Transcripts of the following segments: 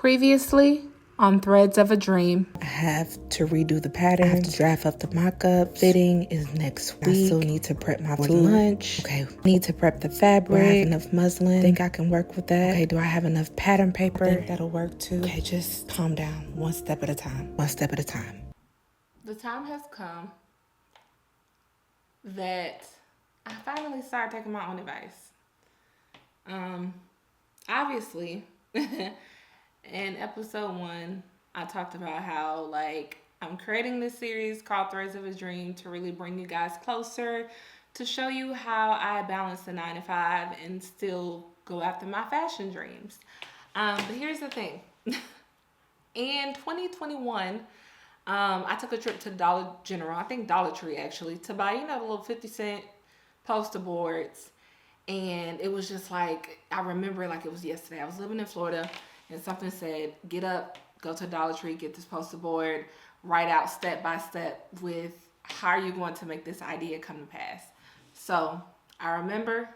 Previously on Threads of a Dream. I have to redo the pattern. I have to draft up the mock-up. Fitting is next week. I still need to prep my lunch. Okay, need to prep the fabric. Do I have enough muslin? Think I can work with that? Okay, do I have enough pattern paper? I think that'll work too. Okay, just calm down. One step at a time. One step at a time. The time has come that I finally started taking my own advice. Obviously, in episode 1, I talked about how I'm creating this series called Threads of a Dream to really bring you guys closer, to show you how I balance the 9 to 5 and still go after my fashion dreams. But here's the thing. In 2021, I took a trip to Dollar General, I think Dollar Tree actually, to buy, the little 50-cent poster boards. And it was just I remember it was yesterday. I was living in Florida and something said, get up, go to Dollar Tree, get this poster board, write out step by step with how are you going to make this idea come to pass. So I remember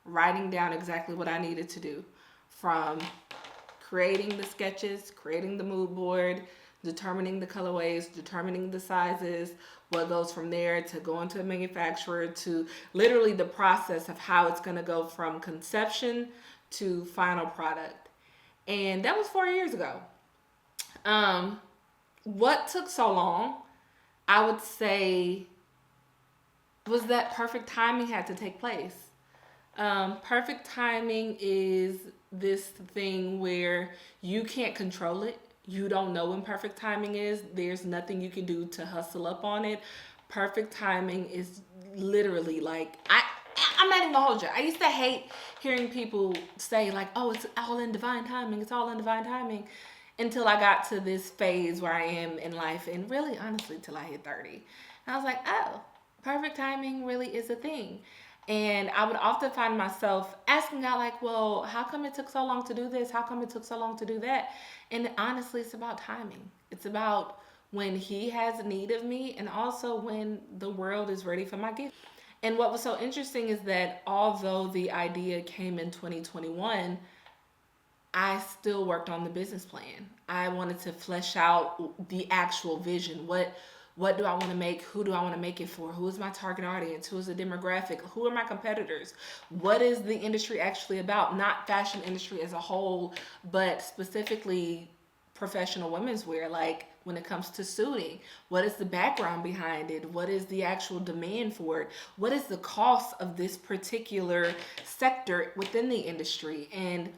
writing down exactly what I needed to do, from creating the sketches, creating the mood board, determining the colorways, determining the sizes, what goes from there to going to a manufacturer, to literally the process of how it's going to go from conception to final product. And that was 4 years ago. What took so long, I would say, was that perfect timing had to take place. Perfect timing is this thing where you can't control it. You don't know when perfect timing is. There's nothing you can do to hustle up on it. Perfect timing is literally I'm not even gonna hold you. I used to hate hearing people say oh, it's all in divine timing. It's all in divine timing. Until I got to this phase where I am in life, and really honestly till I hit 30. And I was like, oh, perfect timing really is a thing. And I would often find myself asking God, well, how come it took so long to do this? How come it took so long to do that? And honestly, it's about timing. It's about when He has need of me, and also when the world is ready for my gift. And what was so interesting is that although the idea came in 2021, I still worked on the business plan. I wanted to flesh out the actual vision. What do I want to make? Who do I want to make it for? Who is my target audience? Who is the demographic? Who are my competitors? What is the industry actually about? Not fashion industry as a whole, but specifically professional women's wear. When it comes to suiting, what is the background behind it? What is the actual demand for it? What is the cost of this particular sector within the industry? And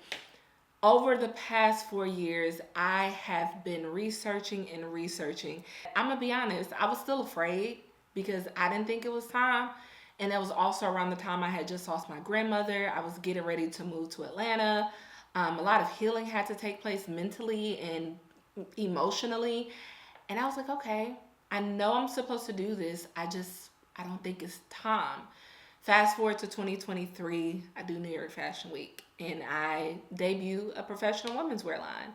over the past 4 years, I have been researching and researching. I'm going to be honest, I was still afraid because I didn't think it was time. And it was also around the time I had just lost my grandmother. I was getting ready to move to Atlanta. A lot of healing had to take place mentally and emotionally. And I was like, okay, I know I'm supposed to do this. I don't think it's time. Fast forward to 2023, I do New York Fashion Week, and I debut a professional women's wear line.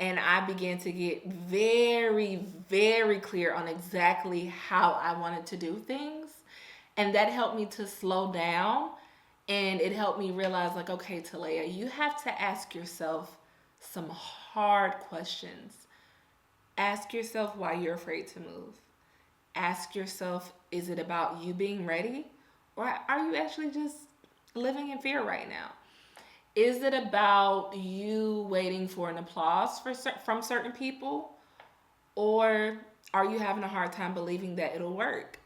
And I began to get very, very clear on exactly how I wanted to do things. And that helped me to slow down, and it helped me realize okay, t.a.l.a.y.a, you have to ask yourself some hard questions. Ask yourself why you're afraid to move. Ask yourself, is it about you being ready? Or are you actually just living in fear right now? Is it about you waiting for an applause from certain people? Or are you having a hard time believing that it'll work?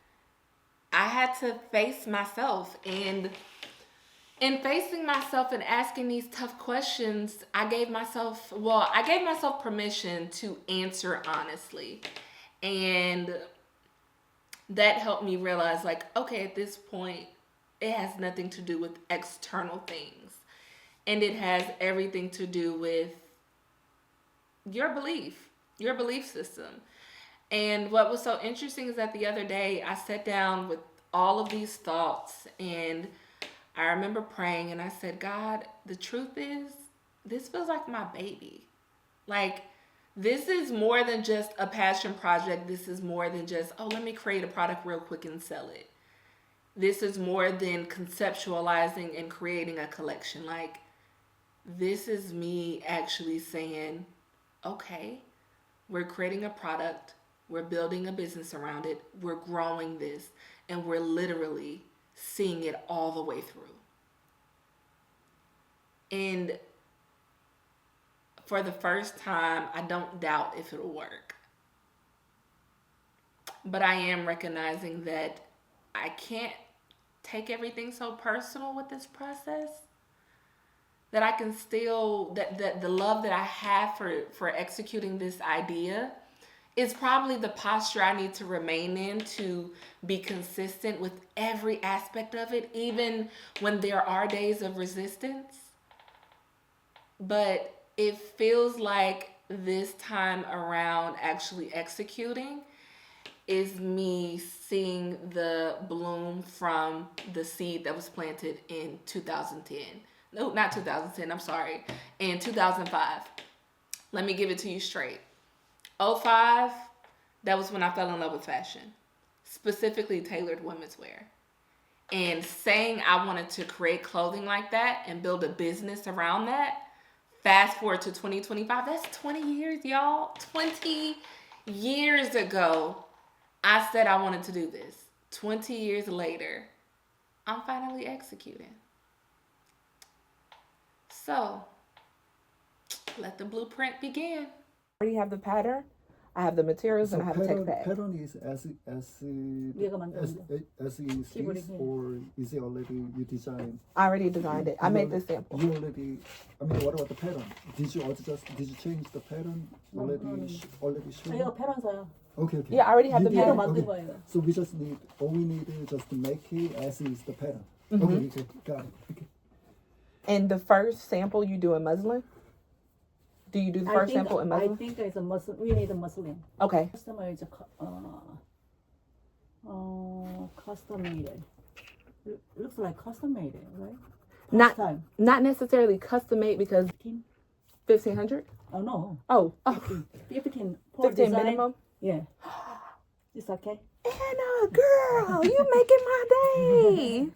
I had to face myself, and in facing myself and asking these tough questions, I gave myself permission to answer honestly. And that helped me realize okay, at this point, it has nothing to do with external things. And it has everything to do with your belief system. And what was so interesting is that the other day I sat down with all of these thoughts, and I remember praying, and I said, God, the truth is, this feels like my baby. This is more than just a passion project. This is more than just, let me create a product real quick and sell it. This is more than conceptualizing and creating a collection. This is me actually saying, okay, we're creating a product, we're building a business around it, we're growing this, and we're literally seeing it all the way through. And for the first time, I don't doubt if it'll work. But I am recognizing that I can't take everything so personal with this process, that I can still, that the love that I have for executing this idea is probably the posture I need to remain in to be consistent with every aspect of it, even when there are days of resistance. But it feels like this time around, actually executing is me seeing the bloom from the seed that was planted in 2010. No, not 2010, I'm sorry, in 2005. Let me give it to you straight. 05, that was when I fell in love with fashion, specifically tailored women's wear. And saying I wanted to create clothing like that and build a business around that, fast forward to 2025, that's 20 years, y'all. 20 years ago, I said I wanted to do this. 20 years later, I'm finally executing. So, let the blueprint begin. I already have the pattern. I have the materials and I have a tech pad. Pattern is as is, or is it already you design? I already designed it. I made this sample. You already. I mean, what about the pattern? Did you change the pattern already? Already shown? 저희가 패런사요. Okay. Yeah, I already have the You did pattern. it? 만든 Okay. 거예요. So all we need is just to make it as is the pattern. Mm-hmm. Okay, got it. Okay. And the first sample you do in muslin? Do you do the first sample in I muslin? think it's a muslin. We need a muslin. Okay. Customize custom made. Looks like custom made, right? Not Time. not necessarily custom made because 1,500. Oh no. Oh, 15 for 15 design. minimum. Yeah. It's okay. Anna, girl, you making my day.